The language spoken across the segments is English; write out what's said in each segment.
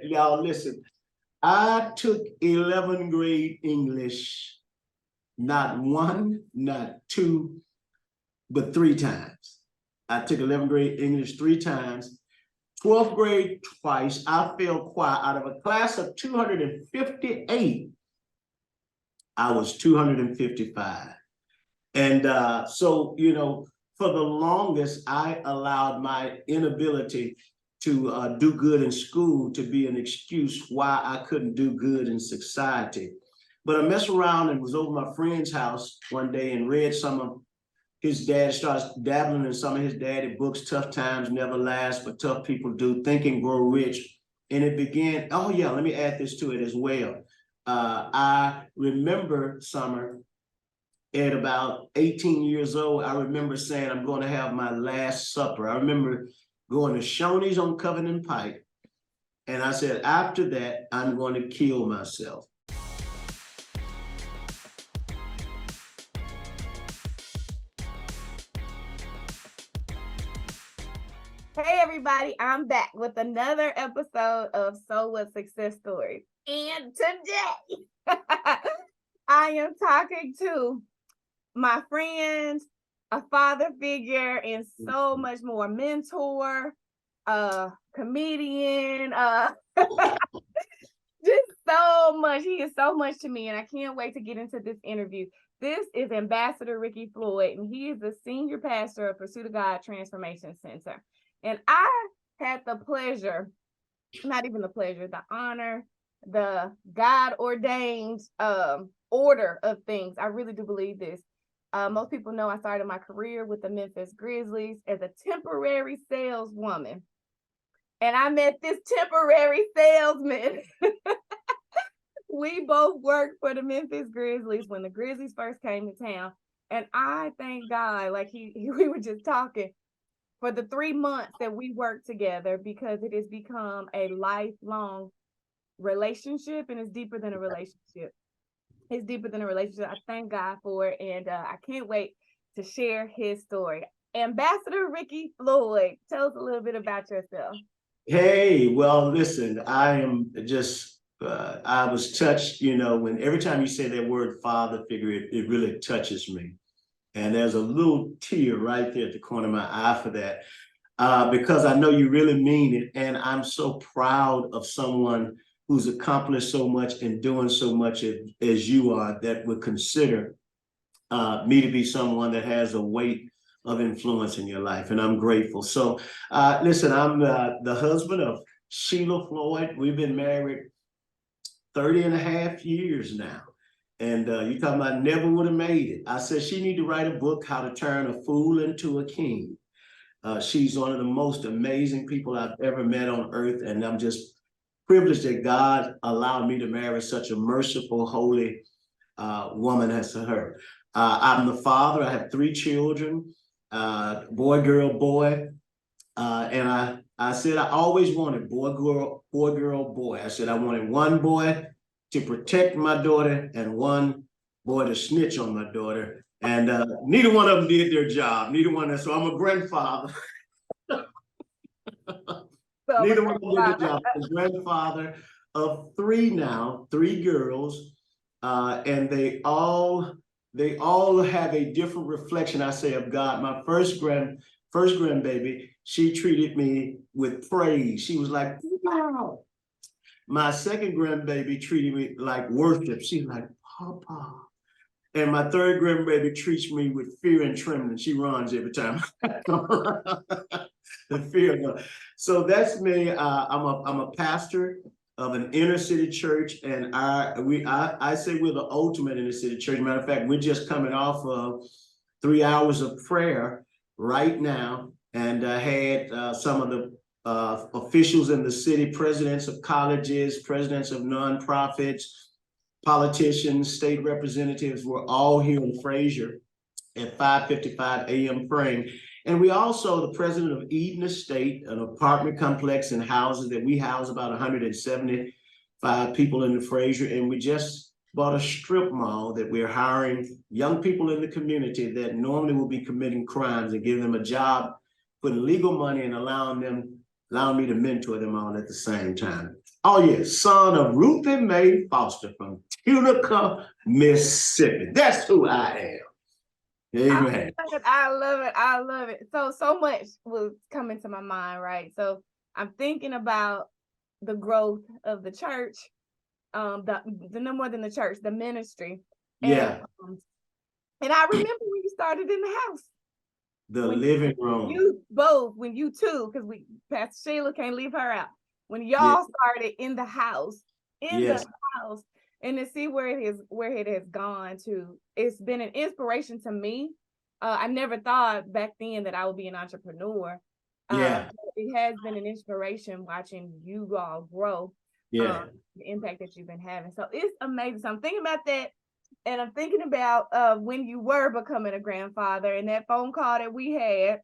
y'all listen. I took 11th grade English, not one, not two, but 3 times. I took 11th grade English 3 times. 12th grade twice. I failed choir. Out of a class of 258, I was 255. And so, you know, for the longest, I allowed my inability to do good in school to be an excuse why I couldn't do good in society. But I messed around and was over my friend's house one day and read some of his dad, starts dabbling in some of his daddy books, Tough Times Never Last, but Tough People Do, Think and Grow Rich. And it began, oh yeah, let me add this to it as well. I remember, Summer, at about 18 years old, I remember saying, I'm going to have my last supper. I remember going to Shoney's on Covenant Pike. And I said, after that, I'm going to kill myself. Hey everybody, I'm back with another episode of So What Success Stories. And today, I am talking to my friend, a father figure, and so much more, mentor, comedian, just so much. He is so much to me, and I can't wait to get into this interview. This is Ambassador Ricky Floyd, and he is the senior pastor of Pursuit of God Transformation Center. And I had the pleasure, not even the pleasure, the honor, the God-ordained order of things. I really do believe this. Most people know I started my career with the Memphis Grizzlies as a temporary saleswoman. And I met this temporary salesman. We both worked for the Memphis Grizzlies when the Grizzlies first came to town. And I thank God, like we were just talking, for the 3 months that we worked together, because it has become a lifelong relationship, and it's deeper than a relationship. It's deeper than a relationship. I thank God for it, and I can't wait to share his story. Ambassador Ricky Floyd, tell us a little bit about yourself. Hey, well, listen, I am just, I was touched, you know, when every time you say that word father figure, it really touches me. And there's a little tear right there at the corner of my eye for that, because I know you really mean it. And I'm so proud of someone who's accomplished so much and doing so much as you are, that would consider me to be someone that has a weight of influence in your life. And I'm grateful. So listen, I'm the husband of Sheila Floyd. We've been married 30 and a half years now. And you talking about never would have made it. I said she need to write a book, How to Turn a Fool into a King. She's one of the most amazing people I've ever met on earth. And I'm just privileged that God allowed me to marry such a merciful, holy woman as her. I'm the father. I have 3 children, boy, girl, boy. And I said I always wanted boy, girl, boy. I said I wanted one boy to protect my daughter and one boy to snitch on my daughter. And neither one of them did their job. Neither one of them. So I'm a grandfather. Neither one of them did their job. I'm a grandfather of 3 now, 3 girls. And they all have a different reflection, I say, of God. My first grandbaby, she treated me with praise. She was like, wow. My second grandbaby treated me like worship. She's like, Papa. And my third grandbaby treats me with fear and trembling. She runs every time I come around. The fear of God. So that's me. I'm a pastor of an inner city church, and I say we're the ultimate inner city church. Matter of fact, we're just coming off of 3 hours of prayer right now, and I had some of the officials in the city, presidents of colleges, presidents of nonprofits, politicians, state representatives were all here in Fraser at 5:55 a.m. praying. And we also, the president of Eden Estate, an apartment complex and houses that we house about 175 people in the Fraser. And we just bought a strip mall that we're hiring young people in the community that normally will be committing crimes, and giving them a job, putting legal money, and allowing me to mentor them all at the same time. Oh, yes, son of Ruth and Mae Foster from Tunica, Mississippi. That's who I am. Amen. I love it. I love it. So much was coming to my mind, right? So I'm thinking about the growth of the church, the no more than the church, the ministry. Yeah. And I remember when you started in the house. The living room. You both, when you two, because Pastor Sheila can't leave her out. When y'all started in the house, the house, and to see where it has gone to, it's been an inspiration to me. I never thought back then that I would be an entrepreneur. It has been an inspiration watching you all grow. The impact that you've been having. So it's amazing. So I'm thinking about that. And I'm thinking about when you were becoming a grandfather and that phone call that we had,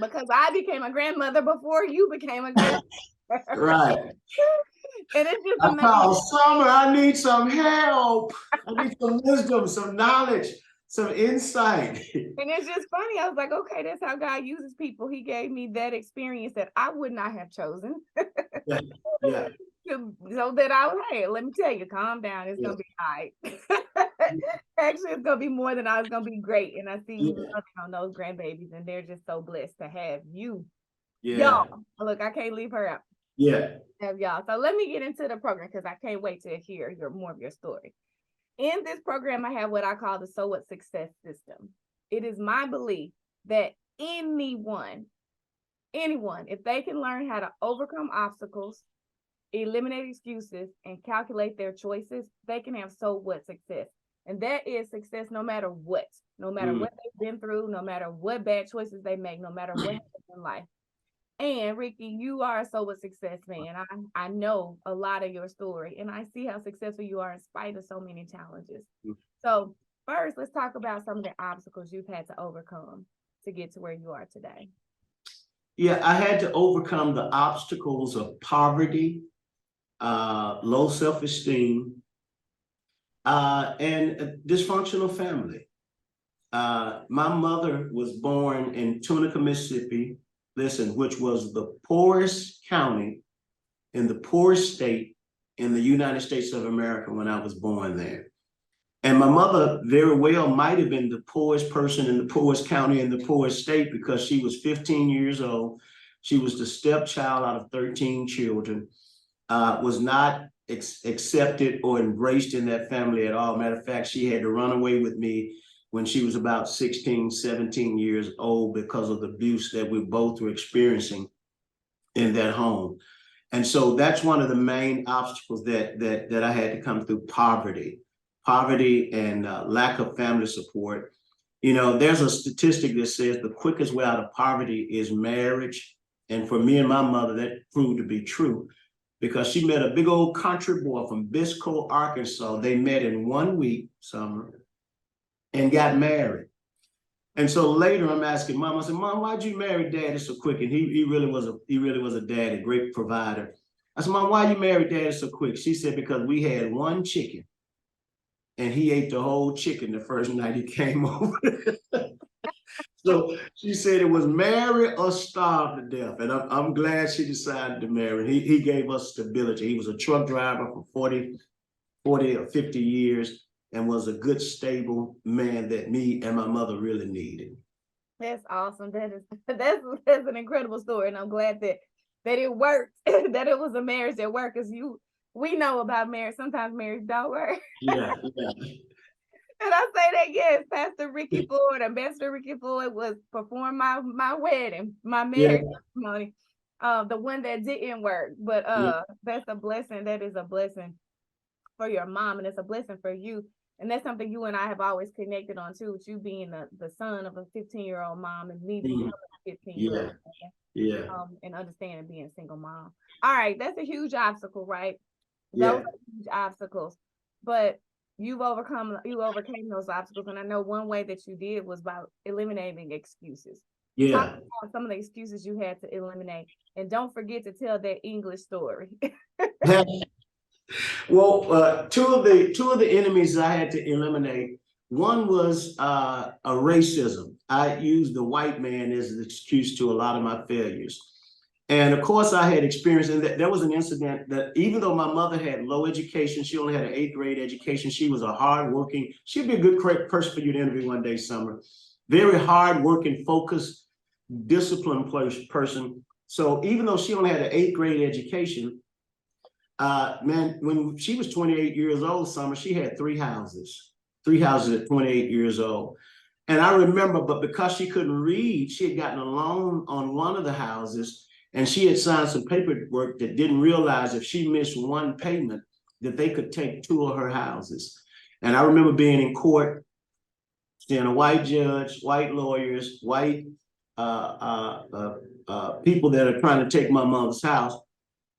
because I became a grandmother before you became a grandmother. Right. And it's just amazing. I called Summer, I need some help. I need some wisdom, some knowledge, some insight. And it's just funny. I was like, okay, that's how God uses people. He gave me that experience that I would not have chosen. Yeah. So that hey, let me tell you, calm down. It's gonna be all right. Actually, it's gonna be more than it's gonna be great. And I see you loving on those grandbabies, and they're just so blessed to have you. Y'all, look, I can't leave her out. Have y'all. So let me get into the program because I can't wait to hear more of your story. In this program, I have what I call the So What Success System. It is my belief that anyone, if they can learn how to overcome obstacles, eliminate excuses, and calculate their choices, they can have so what success. And that is success no matter what they've been through, no matter what bad choices they make, no matter what happens in life. And Ricky, you are so what success, man. I know a lot of your story, and I see how successful you are in spite of so many challenges. So first, let's talk about some of the obstacles you've had to overcome to get to where you are today. Yeah, I had to overcome the obstacles of poverty, low self-esteem, and a dysfunctional family. My mother was born in Tunica, Mississippi, which was the poorest county in the poorest state in the United States of America when I was born there. And my mother very well might have been the poorest person in the poorest county in the poorest state because she was 15 years old. She was the stepchild out of 13 children, was not accepted or embraced in that family at all. Matter of fact, she had to run away with me when she was about 16, 17 years old because of the abuse that we both were experiencing in that home. And so that's one of the main obstacles that I had to come through: poverty and lack of family support. You know, there's a statistic that says the quickest way out of poverty is marriage. And for me and my mother, that proved to be true because she met a big old country boy from Bisco, Arkansas. They met in 1 week, Summer, and got married. And so later I'm asking Mom, I said, Mom, why'd you marry Daddy so quick? And he really was a dad, a great provider. I said, Mom, why you married Daddy so quick? She said, because we had one chicken and he ate the whole chicken the first night he came over. So she said it was marry or starve to death. And I'm glad she decided to marry. He gave us stability. He was a truck driver for 40 or 50 years and was a good, stable man that me and my mother really needed. That's awesome. That's an incredible story. And I'm glad that it worked, that it was a marriage that worked, because we know about marriage. Sometimes marriage don't work. Yeah. And I say that, yes, Pastor Ricky Floyd, Ambassador Ricky Floyd performed my wedding, my marriage ceremony, the one that didn't work. But that's a blessing. That is a blessing for your mom, and it's a blessing for you. And that's something you and I have always connected on too, with you being the son of a 15-year-old mom and me becoming a 15-year-old man, and understanding being a single mom. All right, that's a huge obstacle, right? Those are huge obstacles. But you overcame those obstacles. And I know one way that you did was by eliminating excuses. Talk about some of the excuses you had to eliminate. And don't forget to tell that English story. Well, two of the enemies I had to eliminate. One was a racism. I used the white man as an excuse to a lot of my failures. And of course, I had experience in that. There was an incident that even though my mother had low education, she only had an 8th grade education. She was a hardworking, she'd be a good person for you to interview one day, Summer. Very hardworking, focused, disciplined person. So even though she only had an 8th grade education, man, when she was 28 years old, Summer, she had 3 houses at 28 years old. And I remember, but because she couldn't read, she had gotten a loan on one of the houses, and she had signed some paperwork that didn't realize if she missed one payment, that they could take 2 of her houses. And I remember being in court, seeing a white judge, white lawyers, white people that are trying to take my mother's house.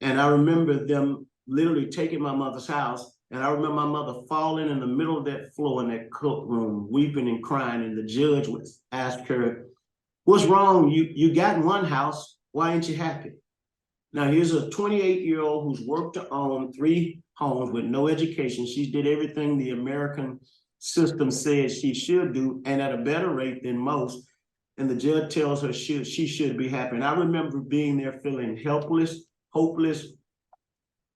And I remember them literally taking my mother's house. And I remember my mother falling in the middle of that floor in that courtroom, weeping and crying. And the judge would ask her, "What's wrong? You got in one house. Why ain't you happy?" Now, here's a 28-year-old who's worked to own 3 homes with no education. She did everything the American system said she should do, and at a better rate than most. And the judge tells her she should be happy. And I remember being there feeling helpless, hopeless,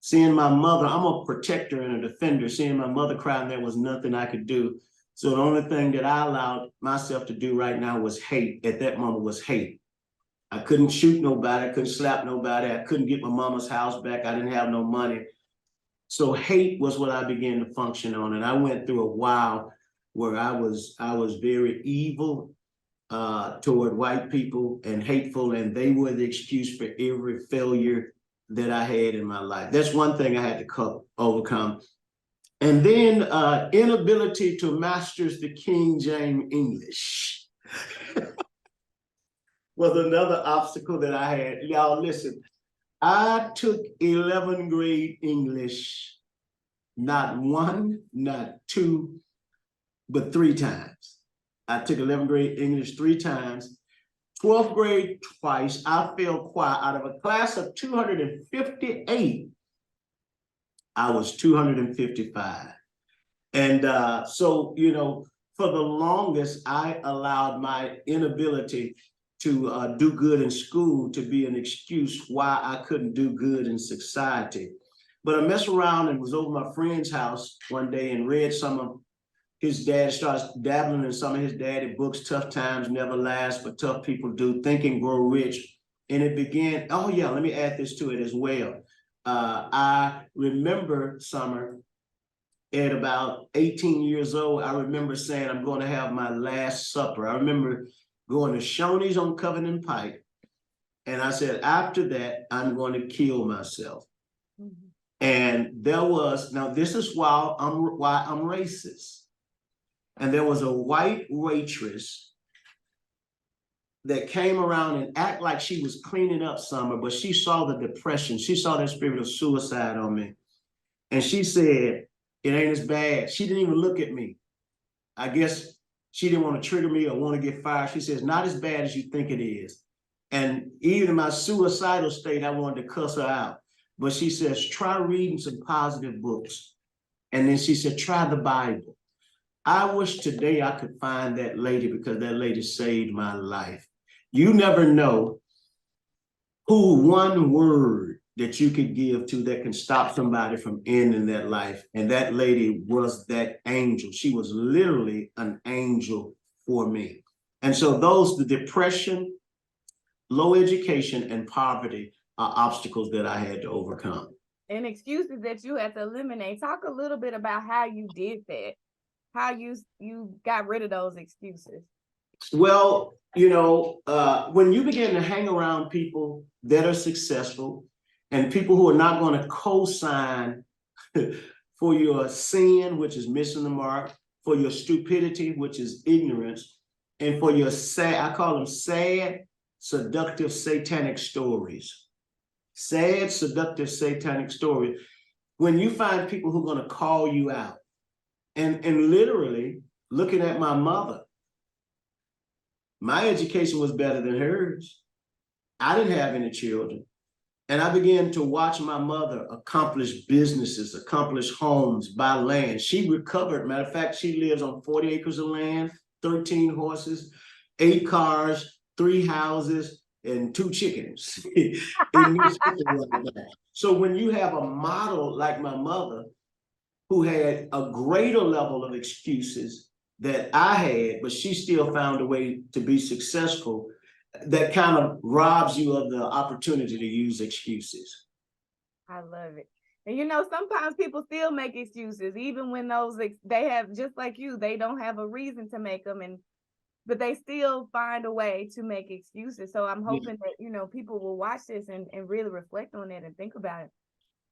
seeing my mother. I'm a protector and a defender. Seeing my mother cry, and there was nothing I could do. So the only thing that I allowed myself to do right now was hate. At that moment was hate. I couldn't shoot nobody. I couldn't slap nobody. I couldn't get my mama's house back. I didn't have no money. So hate was what I began to function on. And I went through a while where I was very evil toward white people and hateful, and they were the excuse for every failure that I had in my life. That's one thing I had to overcome. And then inability to master the King James English was another obstacle that I had. Y'all listen, I took 11th grade English, not 1, not 2, but 3 times. I took 11th grade English 3 times. 12th grade twice. I failed choir. Out of a class of 258, I was 255. And so, for the longest, I allowed my inability to do good in school to be an excuse why I couldn't do good in society. But I messed around and was over my friend's house one day and read some of his dad, started dabbling in some of his daddy books, Tough Times Never Last, but Tough People Do, Think and Grow Rich. And it began, oh yeah, let me add this to it as well. I remember, Summer, at about 18 years old, I remember saying, I'm going to have my last supper. I remember going to Shoney's on Covenant Pike. And I said, after that, I'm going to kill myself. Mm-hmm. And there was, now this is why I'm racist. And there was a white waitress that came around and acted like she was cleaning up Summer, but she saw the depression. She saw that spirit of suicide on me. And she said, it ain't as bad. She didn't even look at me. I guess she didn't want to trigger me or want to get fired. She says, not as bad as you think it is. And even in my suicidal state, I wanted to cuss her out. But she says, try reading some positive books. And then she said, try the Bible. I wish today I could find that lady, because that lady saved my life. You never know who one word that you could give to that can stop somebody from ending their life. And that lady was that angel. She was literally an angel for me. And so the depression, low education, and poverty are obstacles that I had to overcome. And excuses that you had to eliminate. Talk a little bit about how you did that. How you got rid of those excuses. Well, when you begin to hang around people that are successful and people who are not going to co-sign for your sin, which is missing the mark, for your stupidity, which is ignorance, and for your I call them sad, seductive, satanic stories. Sad, seductive, satanic stories. When you find people who are going to call you out, and literally looking at my mother, my education was better than hers. I didn't have any children. And I began to watch my mother accomplish businesses, accomplish homes, buy land. She recovered. Matter of fact, she lives on 40 acres of land, 13 horses, 8 cars, 3 houses. and 2 chickens. In Mississippi right now. So when you have a model like my mother, who had a greater level of excuses that I had, but she still found a way to be successful, that kind of robs you of the opportunity to use excuses. I love it. And you know, sometimes people still make excuses, even when they have, just like you, they don't have a reason to make them, but they still find a way to make excuses. So I'm hoping that, you know, people will watch this and really reflect on it and think about it.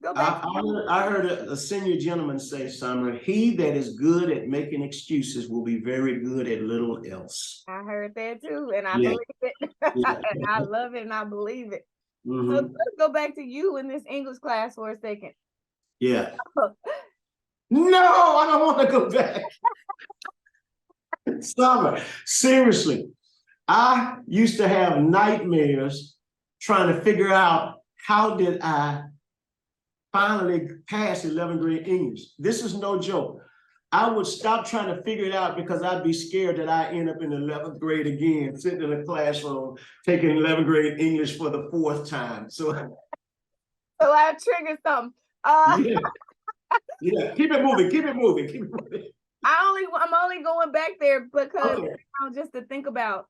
Go back. I heard a senior gentleman say, Summer, he that is good at making excuses will be very good at little else. I heard that too, and I Yeah. believe it. Yeah. And I love it, and I believe it. So Mhm. let's go back to you in this English class for a second. Yeah. No, I don't want to go back. Summer, seriously, I used to have nightmares trying to figure out how did I finally pass 11th grade English. This is no joke. I would stop trying to figure it out because I'd be scared that I end up in 11th grade again, sitting in a classroom, taking 11th grade English for the 4th time. So I triggered something. Yeah, keep it moving, keep it moving, keep it moving. I'm only going back there because, Okay. you know, just to think about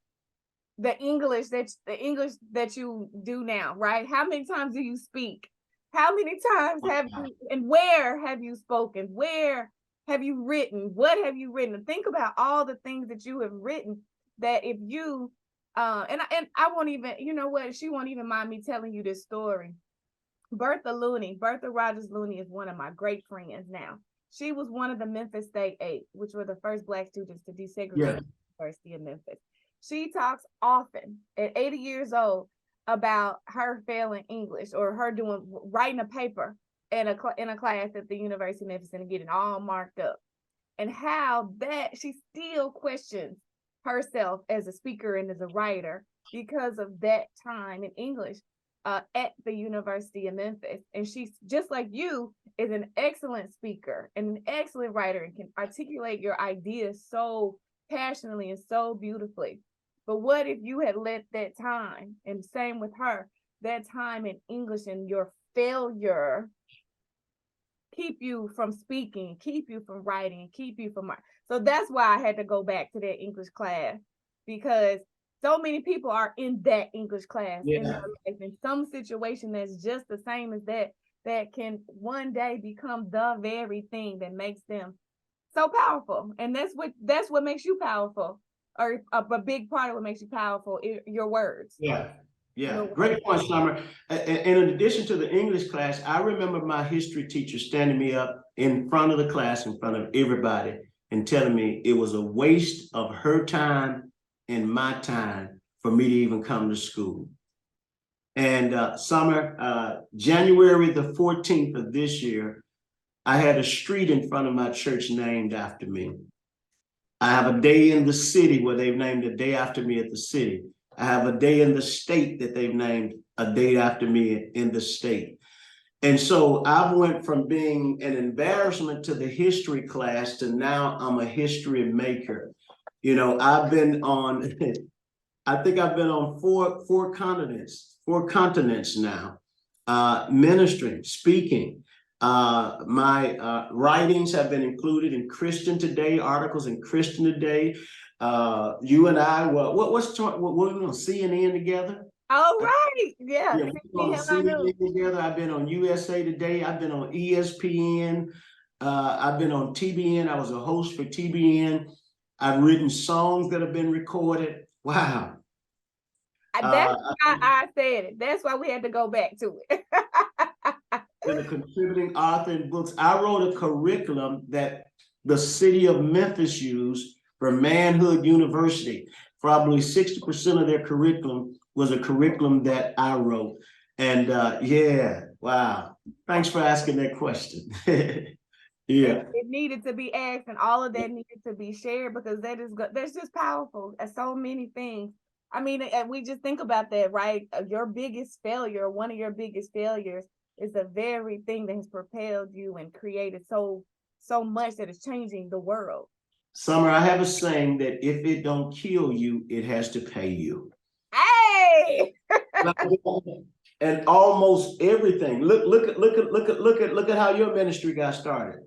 the English that you do now, right? How many times do you speak? How many times have you, and where have you spoken? Where have you written? What have you written? Think about all the things that you have written, that if you and I won't even, you know what, she won't even mind me telling you this story. Bertha Rogers Looney is one of my great friends now. She was one of the Memphis State 8, which were the first Black students to desegregate the University of Memphis. She talks often at 80 years old about her failing English, or her writing a paper in a class at the University of Memphis and getting all marked up, and how that she still questions herself as a speaker and as a writer because of that time in English at the University of Memphis. And she's, just like you, is an excellent speaker and an excellent writer and can articulate your ideas so passionately and so beautifully. But what if you had let that time, and same with her, that time in English and your failure keep you from speaking, keep you from writing, keep you from... So that's why I had to go back to that English class, because so many people are in that English class in their life, in some situation that's just the same as that can one day become the very thing that makes them so powerful. And that's what makes you powerful, or a big part of what makes you powerful, your words. Yeah, great point, Summer. And in addition to the English class, I remember my history teacher standing me up in front of the class, in front of everybody, and telling me it was a waste of her time and my time for me to even come to school. And Summer, January the 14th of this year, I had a street in front of my church named after me. I have a day in the city where they've named a day after me at the city. I have a day in the state that they've named a day after me in the state. And so I went from being an embarrassment to the history class to now I'm a history maker. You know, I've been on, I think I've been on four continents now, ministering, speaking. My writings have been included in Christian Today, articles in Christian Today. You and I, we're on CNN together. All right, yeah. We're on CNN together. I've been on USA Today. I've been on ESPN. I've been on TBN. I was a host for TBN. I've written songs that have been recorded. Wow. That's why I said it. That's why we had to go back to it. Been a contributing author in books. I wrote a curriculum that the city of Memphis used for Manhood University. Probably 60% of their curriculum was a curriculum that I wrote. And yeah, wow. Thanks for asking that question. Yeah. It needed to be asked, and all of that needed to be shared, because that's just powerful at so many things. I mean, we just think about that, right? Your biggest failure, one of your biggest failures, is the very thing that has propelled you and created so much that is changing the world. Summer, I have a saying that if it don't kill you, it has to pay you. Hey! And almost everything. Look at how your ministry got started.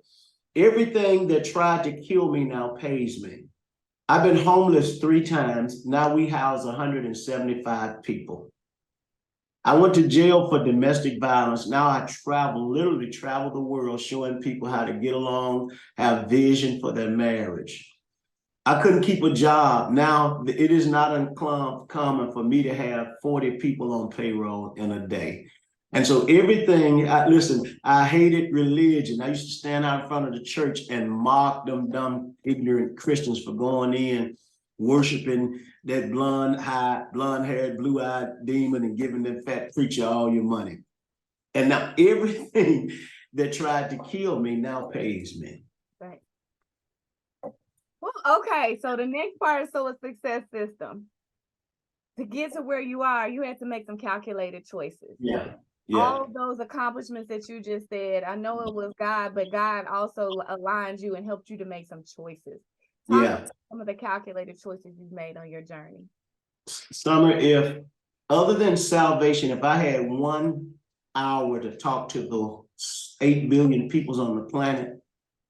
Everything that tried to kill me now pays me. I've been homeless 3 times. Now we house 175 people. I went to jail for domestic violence. Now I literally travel the world showing people how to get along, have vision for their marriage. I couldn't keep a job. Now it is not uncommon for me to have 40 people on payroll in a day. And so everything, I hated religion. I used to stand out in front of the church and mock them dumb, ignorant Christians for going in, worshiping that blonde-haired, blue-eyed demon and giving that fat preacher all your money. And now everything that tried to kill me now pays me. Right. Well, okay. So the next part is a success system. To get to where you are, you had to make some calculated choices. Yeah. All those accomplishments that you just said, I know it was God, but God also aligned you and helped you to make some choices. Talk about some of the calculated choices you've made on your journey. Summer, if other than salvation, if I had 1 hour to talk to the 8 billion people on the planet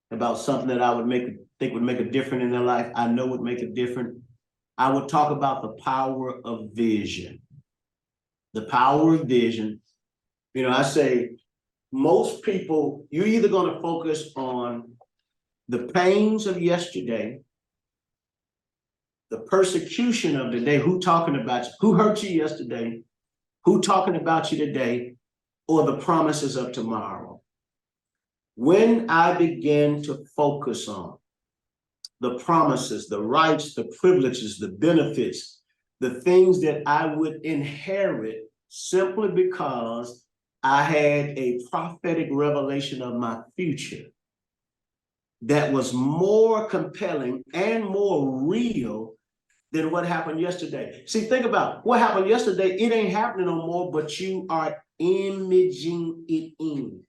about something that I would think would make a difference in their life, I know would make a difference, I would talk about the power of vision. The power of vision. I say most people, you're either going to focus on the pains of yesterday, the persecution of today, who talking about you, who hurt you yesterday, who talking about you today, or the promises of tomorrow. When I begin to focus on the promises, the rights, the privileges, the benefits, the things that I would inherit simply because I had a prophetic revelation of my future that was more compelling and more real than what happened yesterday. See, think about what happened yesterday. It ain't happening no more, but you are imaging it in.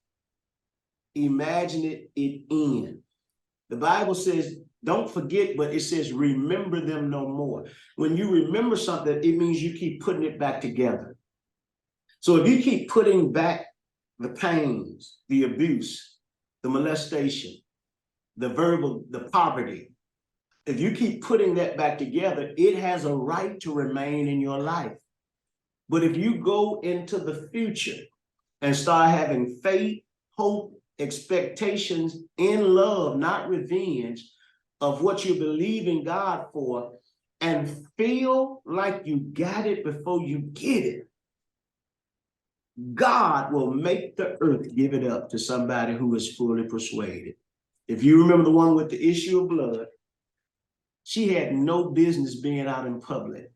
Imagine it in. The Bible says, don't forget, but it says, remember them no more. When you remember something, it means you keep putting it back together. So if you keep putting back the pains, the abuse, the molestation, the poverty, if you keep putting that back together, it has a right to remain in your life. But if you go into the future and start having faith, hope, expectations in love, not revenge, of what you believe in God for, and feel like you got it before you get it, God will make the earth give it up to somebody who is fully persuaded. If you remember the one with the issue of blood, she had no business being out in public.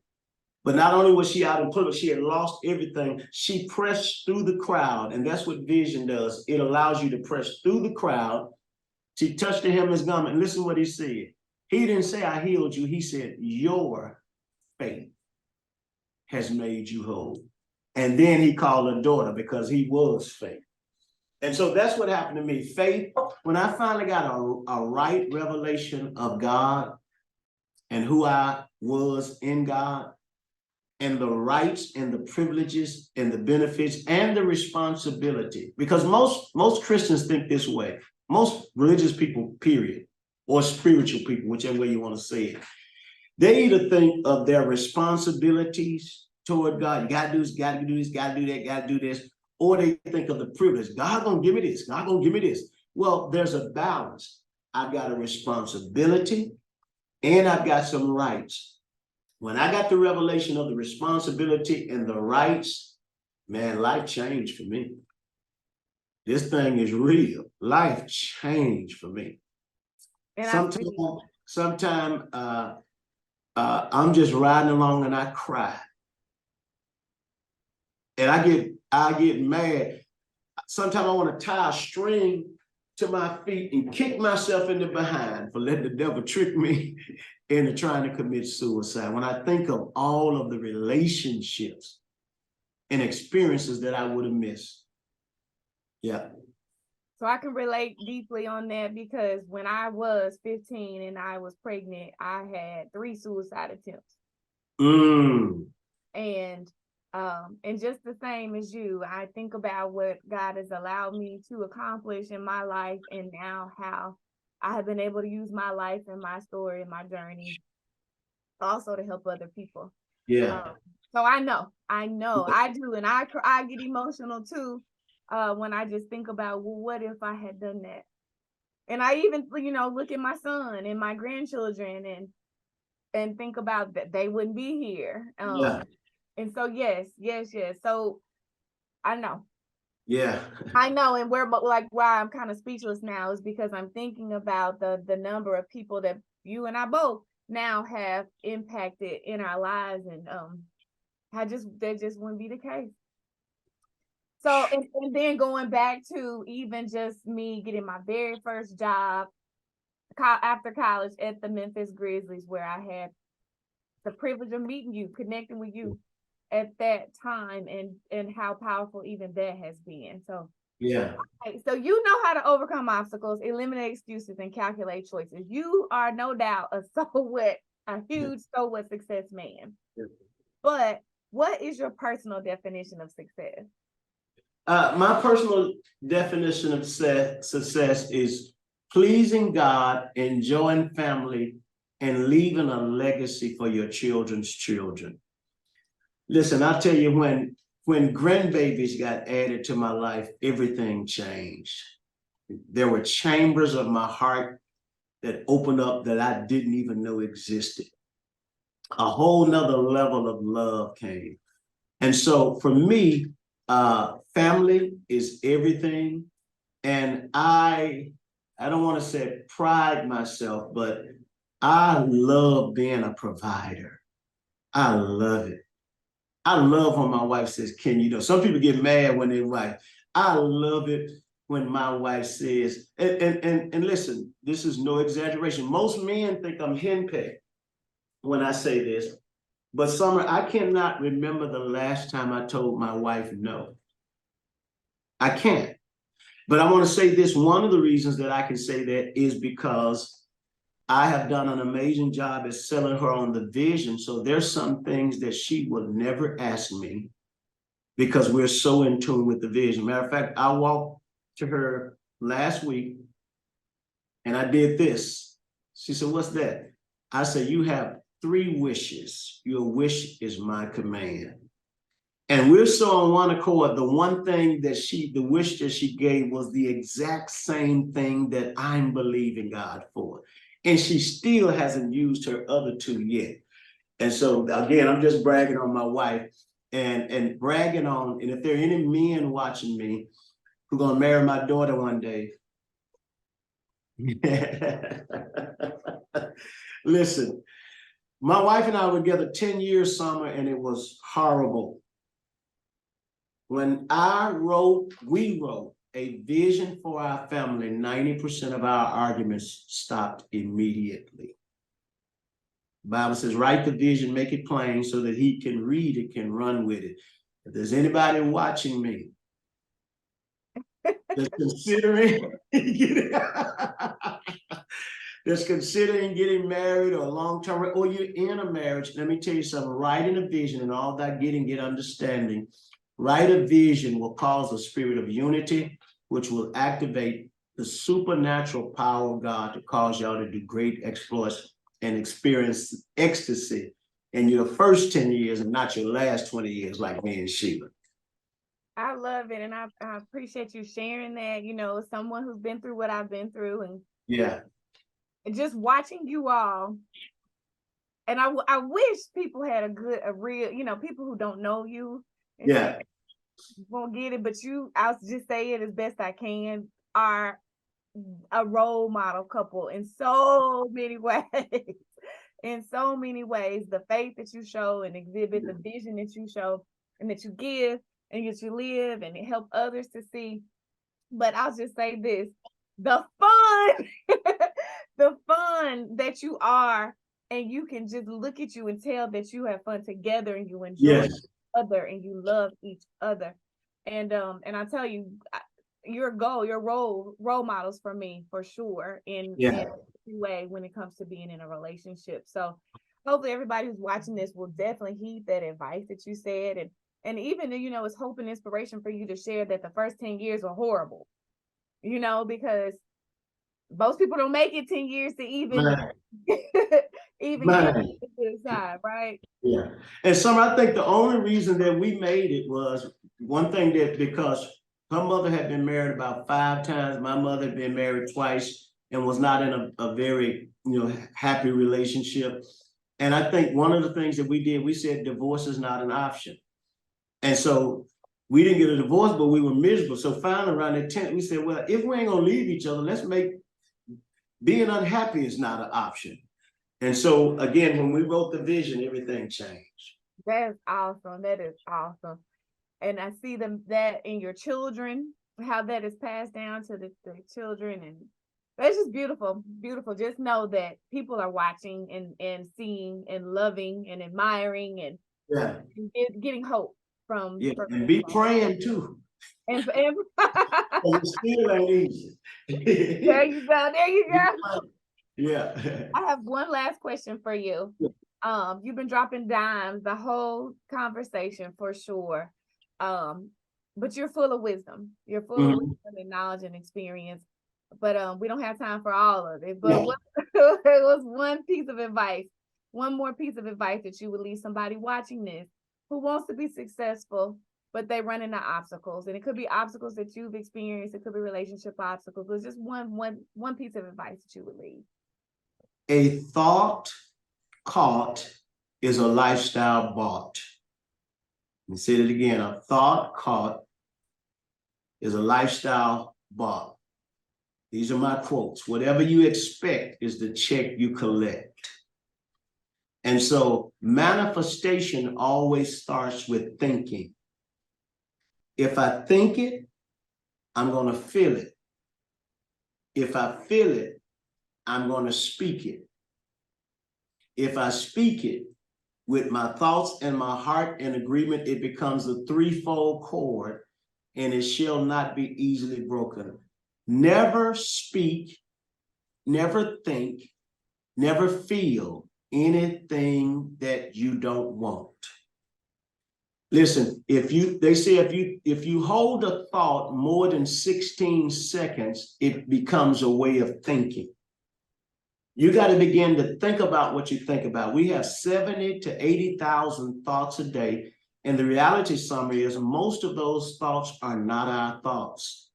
But not only was she out in public, she had lost everything. She pressed through the crowd, and that's what vision does. It allows you to press through the crowd. She touched the hem of his garment, and listen to what he said. He didn't say, I healed you. He said, your faith has made you whole. And then he called her daughter because he was faith. And so that's what happened to me. Faith, when I finally got a right revelation of God and who I was in God, and the rights and the privileges and the benefits and the responsibility, because most Christians think this way. Most religious people, period, or spiritual people, whichever way you want to say it, they either think of their responsibilities toward God. You got to do this, got to do this, got to do that, got to do this. Or they think of the privilege. God gonna give me this, God gonna give me this. Well, there's a balance. I've got a responsibility and I've got some rights. When I got the revelation of the responsibility and the rights, man, life changed for me. This thing is real. Life changed for me. Sometimes I'm just riding along and I cry. And I get mad. Sometimes I want to tie a string to my feet and kick myself in the behind for letting the devil trick me into trying to commit suicide. When I think of all of the relationships and experiences that I would have missed. Yeah. So I can relate deeply on that because when I was 15 and I was pregnant, I had 3 suicide attempts. And And just the same as you, I think about what God has allowed me to accomplish in my life, and now how I have been able to use my life and my story and my journey also to help other people. Yeah. So I know, I do, and I get emotional too when I just think about, well, what if I had done that? And I even, look at my son and my grandchildren and think about that they wouldn't be here. Yeah. And so yes. So I know. Yeah. I know, and why I'm kind of speechless now is because I'm thinking about the number of people that you and I both now have impacted in our lives, and that just wouldn't be the case. So and then going back to even just me getting my very first job after college at the Memphis Grizzlies, where I had the privilege of meeting you, connecting with you at that time, and how powerful even that has been. So Yeah. so you know how to overcome obstacles, eliminate excuses, and calculate choices. You are no doubt a huge so what success man. But what is your personal definition of success? My personal definition of success is pleasing God, enjoying family, and leaving a legacy for your children's children. Listen, I'll tell you, when grandbabies got added to my life, everything changed. There were chambers of my heart that opened up that I didn't even know existed. A whole nother level of love came. And so for me, family is everything. And I don't want to say pride myself, but I love being a provider. I love it. I love when my wife says, "Can you know?" Some people get mad when their wife. I love it when my wife says, and listen, this is no exaggeration. Most men think I'm henpecked when I say this, but Summer, I cannot remember the last time I told my wife no. I can't. But I want to say this, one of the reasons that I can say that is because I have done an amazing job at selling her on the vision. So there's some things that she will never ask me because we're so in tune with the vision. Matter of fact, I walked to her last week and I did this. She said, "What's that?" I said, "You have 3 wishes. Your wish is my command." And we're so on one accord. The one thing the wish that she gave was the exact same thing that I'm believing God for. And she still hasn't used her other 2 yet. And so again, I'm just bragging on my wife and bragging on, and if there are any men watching me who are gonna marry my daughter one day, listen, my wife and I were together 10 years, Summer, and it was horrible. When we wrote a vision for our family, 90% of our arguments stopped immediately. The Bible says, write the vision, make it plain so that he can read it, can run with it. If there's anybody watching me that's considering getting married or long-term, or you're in a marriage, let me tell you something, writing a vision and all that get understanding. Write a vision will cause a spirit of unity, which will activate the supernatural power of God to cause y'all to do great exploits and experience ecstasy in your first 10 years and not your last 20 years like me and Sheila. I love it. And I appreciate you sharing that, someone who's been through what I've been through, and yeah, just watching you all. And I wish people had a real, people who don't know you. Yeah. Won't get it, but I'll just say it as best I can, are a role model couple in so many ways. In so many ways, the faith that you show and exhibit, the vision that you show and that you give and that you live and help others to see. But I'll just say this, the fun, the fun that you are, and you can just look at you and tell that you have fun together and you enjoy each other and you love each other. And I tell you, your role models for me for sure in every way when it comes to being in a relationship. So hopefully everybody who's watching this will definitely heed that advice that you said, and And even, it's hope and inspiration for you to share that the first 10 years were horrible, because most people don't make it 10 years to even even get Man. to the side, right? Yeah. And Summer, I think the only reason that we made it was one thing, that because her mother had been married about 5 times, my mother had been married twice and was not in a very, happy relationship. And I think one of the things that we did, we said divorce is not an option. And so we didn't get a divorce, but we were miserable. So finally around the 10th, we said, well, if we ain't gonna leave each other, let's make being unhappy is not an option. And so again, when we wrote the vision, everything changed. That's awesome. That is awesome. And I see that in your children, how that is passed down to the children. And that's just beautiful. Beautiful. Just know that people are watching and seeing and loving and admiring and Yeah. getting hope from. Yeah. And be praying too. And It still ain't easy. there you go. There you go. Yeah. I have one last question for you. You've been dropping dimes the whole conversation for sure. But you're full of wisdom. You're full of wisdom and knowledge and experience. But we don't have time for all of it. But what was one piece of advice, one more piece of advice that you would leave somebody watching this who wants to be successful, but they run into obstacles? And it could be obstacles that you've experienced. It could be relationship obstacles. But just one piece of advice that you would leave. A thought caught is a lifestyle bought. Let me say it again. A thought caught is a lifestyle bought. These are my quotes. Whatever you expect is the check you collect. And so manifestation always starts with thinking. If I think it, I'm going to feel it. If I feel it, I'm going to speak it. If I speak it with my thoughts and my heart in agreement, it becomes a threefold cord, and it shall not be easily broken. Never speak, never think, never feel anything that you don't want. Listen, if you hold a thought more than 16 seconds, it becomes a way of thinking. You got to begin to think about what you think about. We have 70 to 80,000 thoughts a day. And the reality summary is most of those thoughts are not our thoughts.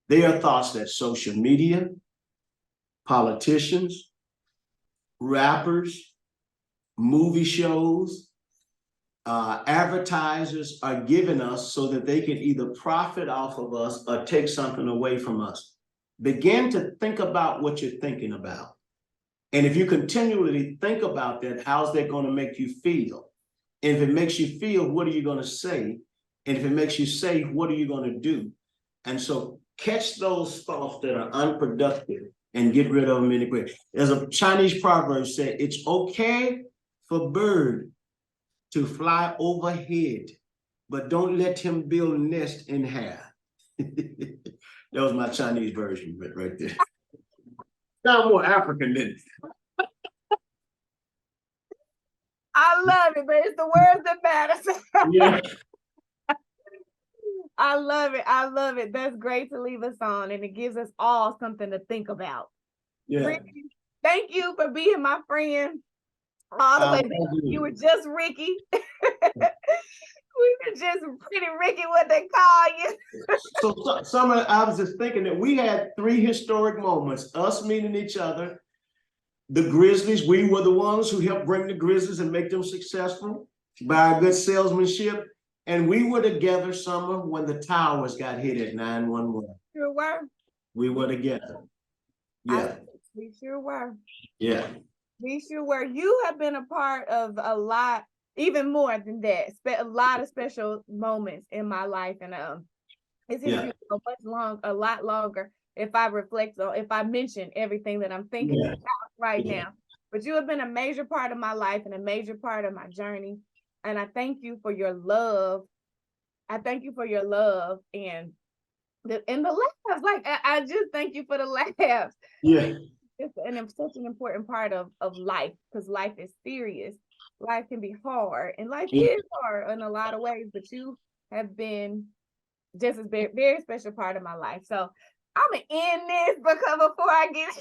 They are thoughts that social media, politicians, rappers, movie shows, advertisers are giving us so that they can either profit off of us or take something away from us. Begin to think about what you're thinking about. And if you continually think about that, how's that going to make you feel? And if it makes you feel, what are you going to say? And if it makes you say, what are you going to do? And so catch those thoughts that are unproductive and get rid of them in the grave. There's a Chinese proverb said, it's okay for bird to fly overhead, but don't let him build a nest in half. That was my Chinese version right there. Sound more African than it. I love it, but it's the words that matter. Yeah. I love it. I love it. That's great to leave us on, and it gives us all something to think about. Yeah. Ricky, thank you for being my friend all the way back. You were just Ricky. We were just pretty Ricky, what they call you. So I was just thinking that we had 3 historic moments, us meeting each other, the Grizzlies. We were the ones who helped bring the Grizzlies and make them successful by our good salesmanship. And we were together, Summer, when the towers got hit at 911. Sure were. We were together. Yeah. We sure were. Yeah. We sure were. You have been a part of a lot, even more than that, a lot of special moments in my life. And it's going to be a lot longer if I mention everything that I'm thinking about right now. But you have been a major part of my life and a major part of my journey. And I thank you for your love. I thank you for your love and the laughs. Like I just thank you for the laughs. Yeah. It's such an important part of life, because life is serious. life can be hard, and life Yeah. is hard in a lot of ways, but you have been just a very, very special part of my life. So I'm gonna end this because before I get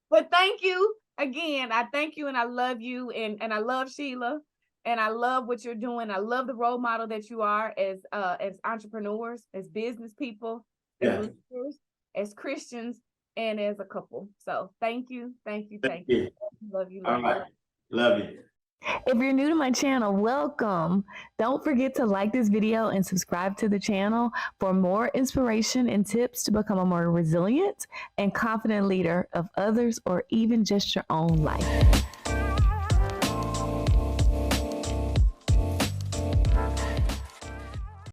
but thank you again. I thank you and I love you, and I love Sheila, and I love what you're doing. I love the role model that you are as entrepreneurs, as business people, as Yeah. leaders, as Christians, and as a couple. So thank you, thank you, Thank thank you. you. Love you, All love you. right. Love you. If you're new to my channel, welcome. Don't forget to like this video and subscribe to the channel for more inspiration and tips to become a more resilient and confident leader of others or even just your own life.